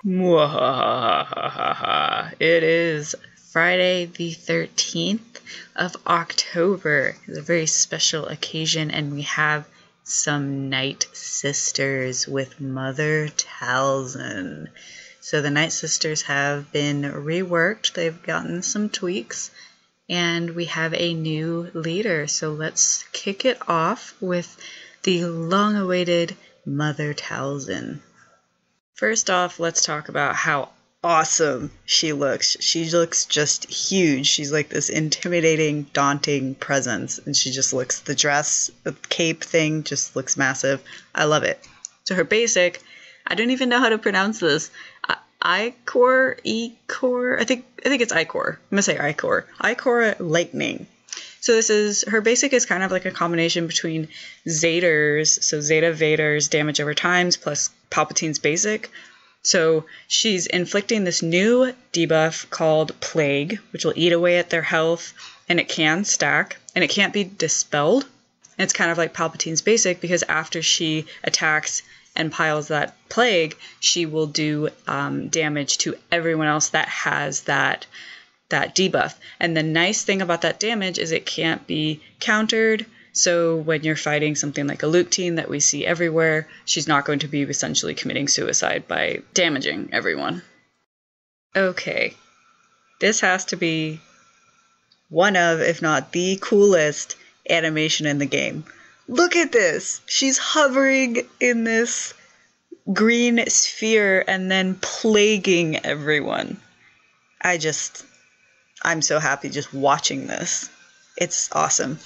Mwahahaha. It is Friday the 13th of October. It's a very special occasion, and we have some Nightsisters with Mother Talzin. So the Nightsisters have been reworked. They've gotten some tweaks, and we have a new leader. So let's kick it off with the long-awaited Mother Talzin. First off, let's talk about how awesome she looks. She looks just huge. She's like this intimidating, daunting presence, and she just looks, the dress, the cape thing just looks massive. I love it. So her basic, I don't even know how to pronounce this. I-Core, I think it's I-Core. I'm gonna say I-Core. I-Core Lightning. So this is, her basic is kind of like a combination between Zeta's, so Zeta Vader's damage over times plus Palpatine's basic. So she's inflicting this new debuff called Plague, which will eat away at their health, and it can stack, and it can't be dispelled. And it's kind of like Palpatine's basic, because after she attacks and piles that Plague, she will do damage to everyone else that has that debuff. And the nice thing about that damage is it can't be countered. So when you're fighting something like a Luke team that we see everywhere, she's not going to be essentially committing suicide by damaging everyone. Okay, this has to be one of, if not the coolest animation in the game. Look at this! She's hovering in this green sphere and then plaguing everyone. I'm so happy just watching this. It's awesome.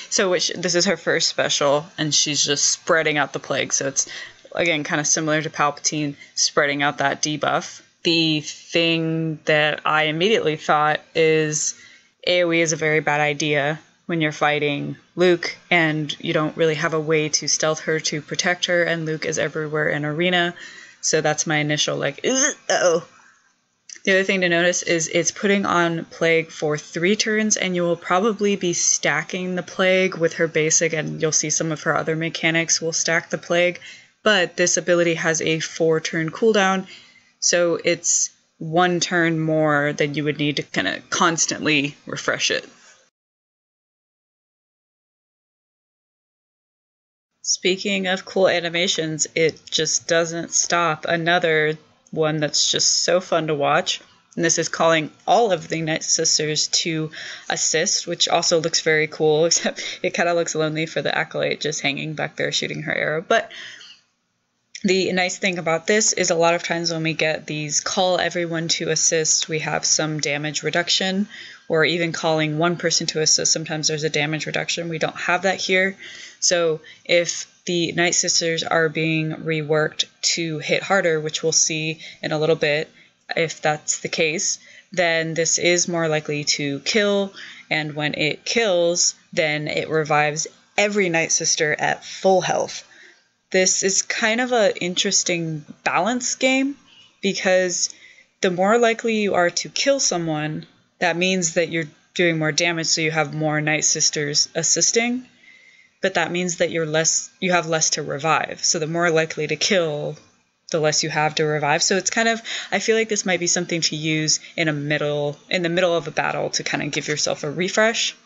So this is her first special, and she's just spreading out the plague. So it's, again, kind of similar to Palpatine spreading out that debuff. The thing that I immediately thought is AoE is a very bad idea when you're fighting Luke, and you don't really have a way to stealth her to protect her, and Luke is everywhere in arena. So that's my initial, like, uh-oh. The other thing to notice is it's putting on Plague for 3 turns, and you will probably be stacking the Plague with her basic, and you'll see some of her other mechanics will stack the Plague, but this ability has a 4-turn cooldown, so it's 1 turn more than you would need to kind of constantly refresh it. Speaking of cool animations, it just doesn't stop. Another one that's just so fun to watch, and this is calling all of the Nightsisters to assist, which also looks very cool, except it kind of looks lonely for the Acolyte just hanging back there shooting her arrow. But the nice thing about this is a lot of times when we get these call everyone to assist, we have some damage reduction, or even calling one person to assist, sometimes there's a damage reduction. We don't have that here. So if the Nightsisters are being reworked to hit harder, which we'll see in a little bit, if that's the case, then this is more likely to kill, and when it kills, then it revives every Nightsister at full health. This is kind of an interesting balance game, because the more likely you are to kill someone, that means that you're doing more damage, so you have more Nightsisters assisting. But that means that you have less to revive. So the more likely to kill, the less you have to revive. So it's kind of, I feel like this might be something to use in the middle of a battle to kind of give yourself a refresh.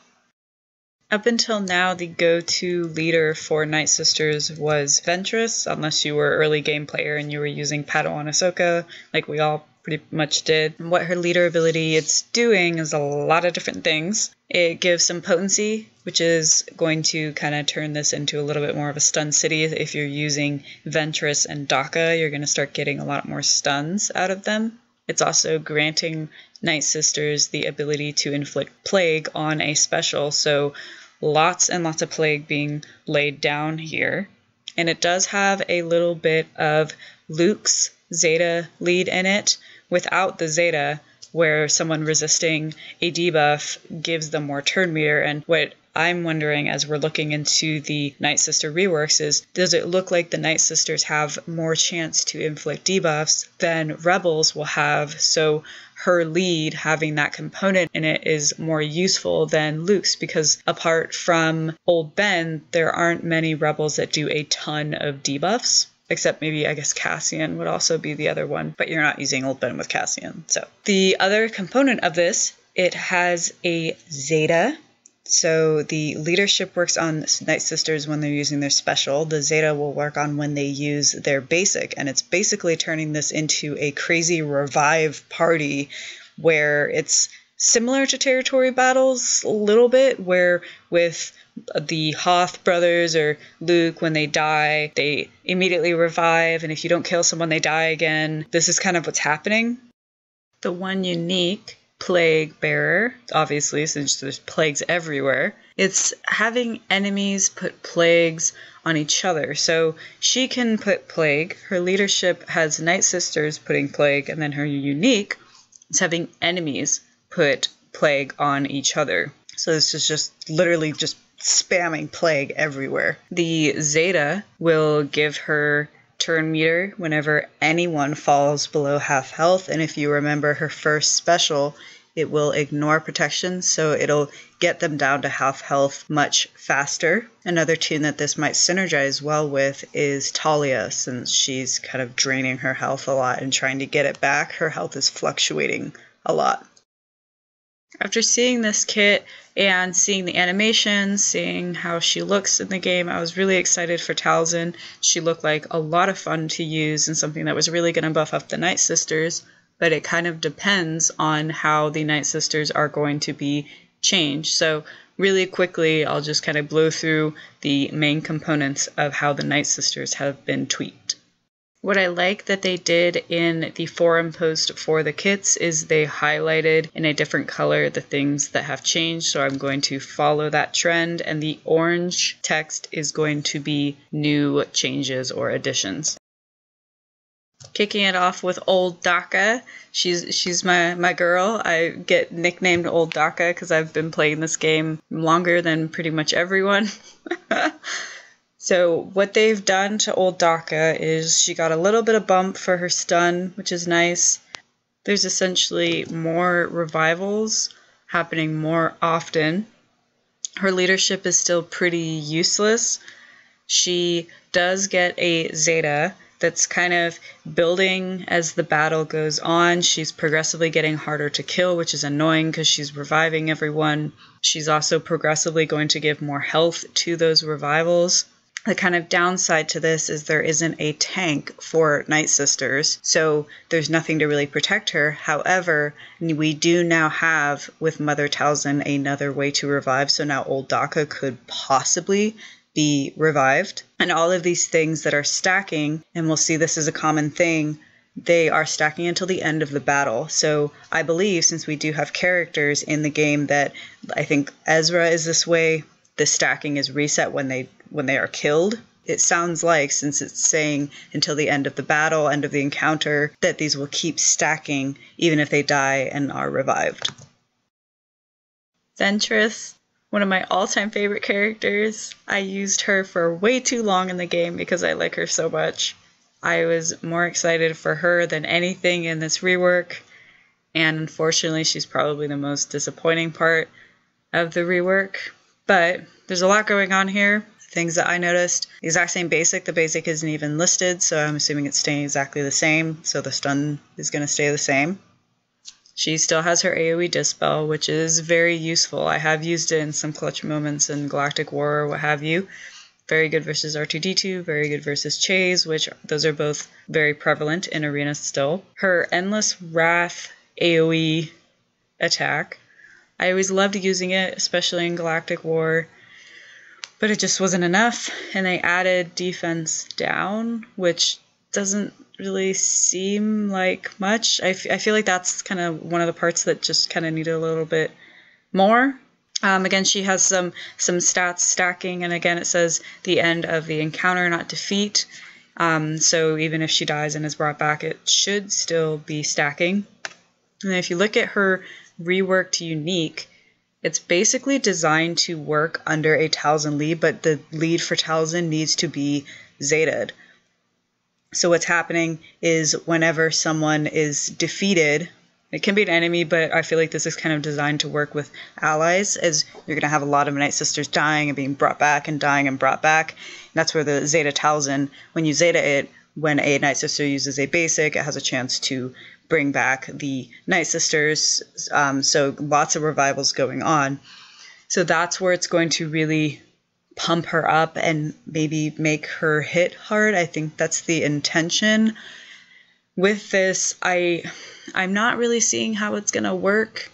Up until now, the go-to leader for Nightsisters was Ventress, unless you were an early game player and you were using Padawan Ahsoka, like we all pretty much did. And what her leader ability it's doing is a lot of different things. It gives some potency, which is going to kind of turn this into a little bit more of a stun city. If you're using Ventress and Daka, you're going to start getting a lot more stuns out of them. It's also granting Nightsisters the ability to inflict Plague on a special, so lots and lots of Plague being laid down here. And it does have a little bit of Luke's Zeta lead in it, without the Zeta, where someone resisting a debuff gives them more turn meter. And what I'm wondering as we're looking into the Nightsister reworks is, does it look like the Nightsisters have more chance to inflict debuffs than Rebels will have? So her lead having that component in it is more useful than Luke's, because apart from Old Ben, there aren't many Rebels that do a ton of debuffs. Except maybe, I guess, Cassian would also be the other one, but you're not using Old Ben with Cassian. So the other component of this, it has a Zeta. So the leadership works on Nightsisters when they're using their special. The Zeta will work on when they use their basic. And it's basically turning this into a crazy revive party where it's similar to territory battles a little bit, where with the Hoth brothers or Luke, when they die, they immediately revive, and if you don't kill someone, they die again. This is kind of what's happening. The one unique plague bearer, obviously, since there's plagues everywhere, it's having enemies put plagues on each other. So she can put plague. Her leadership has Nightsisters putting plague, and then her unique is having enemies put plague on each other. So this is just literally just spamming plague everywhere. The Zeta will give her turn meter whenever anyone falls below half health, and if you remember her first special, it will ignore protection, so it'll get them down to half health much faster. Another tune that this might synergize well with is Talia, since she's kind of draining her health a lot and trying to get it back. Her health is fluctuating a lot. After seeing this kit and seeing the animations, seeing how she looks in the game, I was really excited for Talzin. She looked like a lot of fun to use and something that was really going to buff up the Nightsisters, but it kind of depends on how the Nightsisters are going to be changed. So really quickly, I'll just kind of blow through the main components of how the Nightsisters have been tweaked. What I like that they did in the forum post for the kits is they highlighted in a different color the things that have changed, so I'm going to follow that trend, and the orange text is going to be new changes or additions. Kicking it off with Old Daka. She's my girl. I get nicknamed Old Daka because I've been playing this game longer than pretty much everyone. So what they've done to Old Daka is she got a little bit of bump for her stun, which is nice. There's essentially more revivals happening more often. Her leadership is still pretty useless. She does get a Zeta that's kind of building as the battle goes on. She's progressively getting harder to kill, which is annoying because she's reviving everyone. She's also progressively going to give more health to those revivals. The kind of downside to this is there isn't a tank for Nightsisters, so there's nothing to really protect her. However, we do now have, with Mother Talzin, another way to revive, so now Old Daka could possibly be revived. And all of these things that are stacking, and we'll see this as a common thing, they are stacking until the end of the battle. So I believe, since we do have characters in the game that, I think Ezra is this way, the stacking is reset when they are killed. It sounds like, since it's saying until the end of the battle, end of the encounter, that these will keep stacking even if they die and are revived. Centrist, one of my all-time favorite characters. I used her for way too long in the game because I like her so much. I was more excited for her than anything in this rework, and unfortunately she's probably the most disappointing part of the rework. But there's a lot going on here. Things that I noticed. The exact same basic. The basic isn't even listed, so I'm assuming it's staying exactly the same. So the stun is going to stay the same. She still has her AoE Dispel, which is very useful. I have used it in some clutch moments in Galactic War or what have you. Very good versus R2-D2, very good versus Chase, which those are both very prevalent in Arena still. Her Endless Wrath AoE attack. I always loved using it, especially in Galactic War, but it just wasn't enough, and they added defense down, which doesn't really seem like much. I feel like that's kind of one of the parts that just kind of needed a little bit more. Again, she has some stats stacking, and again, it says the end of the encounter, not defeat. So even if she dies and is brought back, it should still be stacking. And if you look at her reworked unique, It's basically designed to work under a Talzin lead, but the lead for Talzin needs to be Zeta'd. So what's happening is whenever someone is defeated, it can be an enemy, but I feel like this is kind of designed to work with allies, as you're going to have a lot of Nightsisters dying and being brought back and dying and brought back. And that's where the Zeta Talzin, when you Zeta it, when a Nightsister uses a basic, it has a chance to bring back the Nightsisters. So lots of revivals going on. So that's where it's going to really pump her up and maybe make her hit hard. I think that's the intention. With this, I'm not really seeing how it's going to work.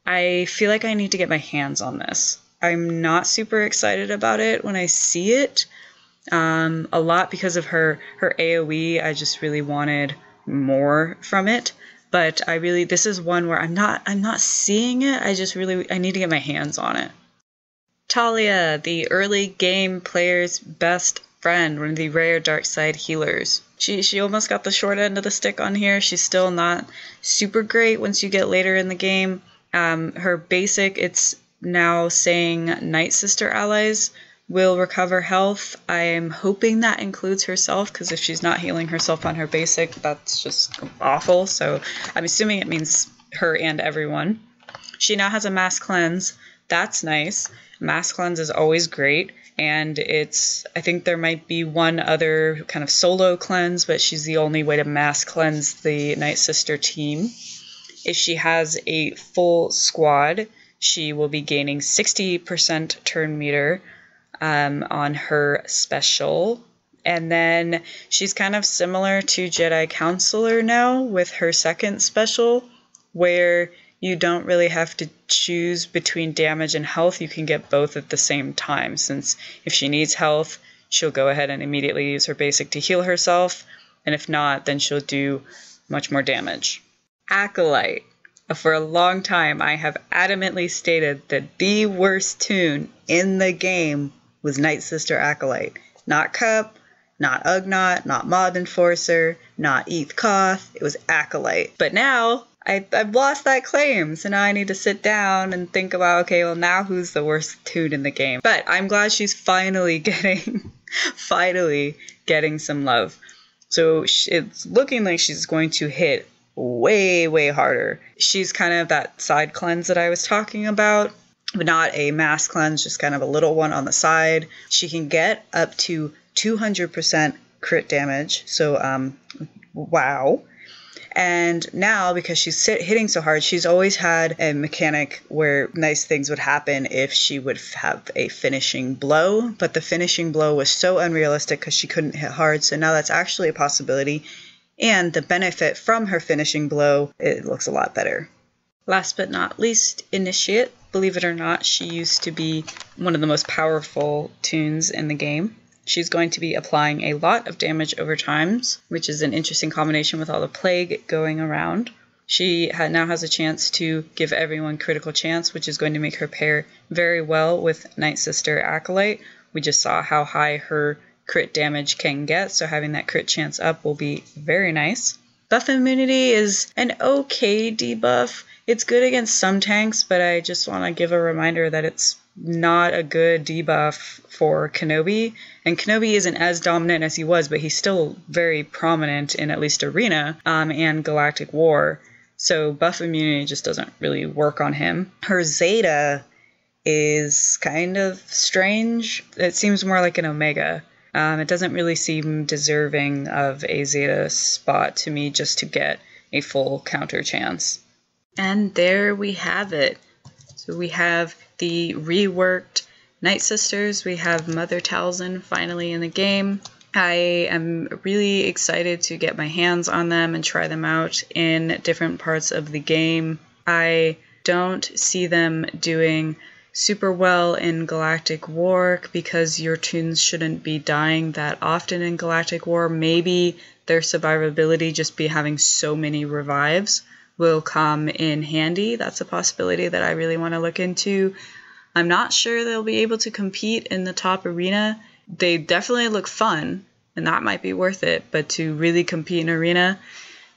I feel like I need to get my hands on this. I'm not super excited about it when I see it. A lot because of her AoE. I just really wanted more from it. But this is one where I'm not seeing it. I need to get my hands on it. Talia, the early game player's best friend, one of the rare dark side healers. She almost got the short end of the stick on here. She's still not super great once you get later in the game. Her basic, it's now saying Nightsister allies will recover health. I'm hoping that includes herself, because if she's not healing herself on her basic, that's just awful. So I'm assuming it means her and everyone. She now has a mass cleanse. That's nice. Mass cleanse is always great. And I think there might be one other kind of solo cleanse, but she's the only way to mass cleanse the Nightsister team. If she has a full squad, she will be gaining 60% turn meter on her special. And then she's kind of similar to Jedi Counselor now with her second special, where you don't really have to choose between damage and health. You can get both at the same time, since if she needs health, she'll go ahead and immediately use her basic to heal herself, and if not, then she'll do much more damage. Acolyte. For a long time, I have adamantly stated that the worst tune in the game was Nightsister Acolyte. Not Cup, not Ugnaught, not Mob Enforcer, not Eth Koth. It was Acolyte. But now I've lost that claim, so now I need to sit down and think about, okay, well, now who's the worst tune in the game? But I'm glad she's finally getting some love. So it's looking like she's going to hit way, way harder. She's kind of that side cleanse that I was talking about, but not a mass cleanse, just kind of a little one on the side. She can get up to 200% crit damage, so wow. And now, because she's hitting so hard, she's always had a mechanic where nice things would happen if she would have a finishing blow. But the finishing blow was so unrealistic because she couldn't hit hard. So now that's actually a possibility. And the benefit from her finishing blow, it looks a lot better. Last but not least, Initiate. Believe it or not, she used to be one of the most powerful tunes in the game. She's going to be applying a lot of damage over times, which is an interesting combination with all the plague going around. She now has a chance to give everyone critical chance, which is going to make her pair very well with Nightsister Acolyte. We just saw how high her crit damage can get, so having that crit chance up will be very nice. Buff immunity is an okay debuff. It's good against some tanks, but I just want to give a reminder that it's not a good debuff for Kenobi. And Kenobi isn't as dominant as he was, but he's still very prominent in at least Arena and Galactic War. So buff immunity just doesn't really work on him. Her Zeta is kind of strange. It seems more like an Omega. It doesn't really seem deserving of a Zeta spot to me just to get a full counter chance. And there we have it. So we have the reworked Nightsisters. We have Mother Talzin finally in the game. I am really excited to get my hands on them and try them out in different parts of the game. I don't see them doing super well in Galactic War because your tunes shouldn't be dying that often in Galactic War. Maybe their survivability, just be having so many revives, will come in handy. That's a possibility that I really want to look into. I'm not sure they'll be able to compete in the top arena. They definitely look fun, and that might be worth it, but to really compete in arena,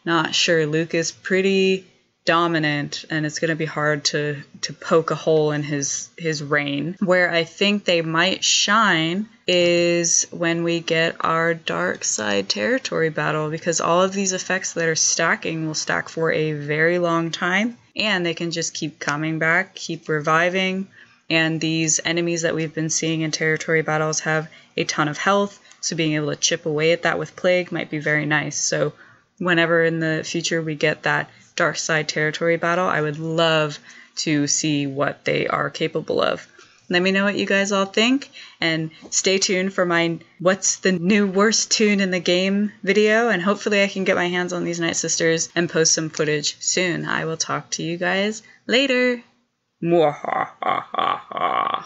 not sure. Luke is pretty dominant, and it's going to be hard to poke a hole in his reign. Where I think they might shine is when we get our dark side territory battle, because all of these effects that are stacking will stack for a very long time, and they can just keep coming back, keep reviving, and these enemies that we've been seeing in territory battles have a ton of health, so being able to chip away at that with Plague might be very nice. So whenever in the future we get that dark side territory battle, I would love to see what they are capable of. Let me know what you guys all think, and stay tuned for my what's the new worst tune in the game video, and hopefully I can get my hands on these Nightsisters and post some footage soon. I will talk to you guys later. Mwahahaha.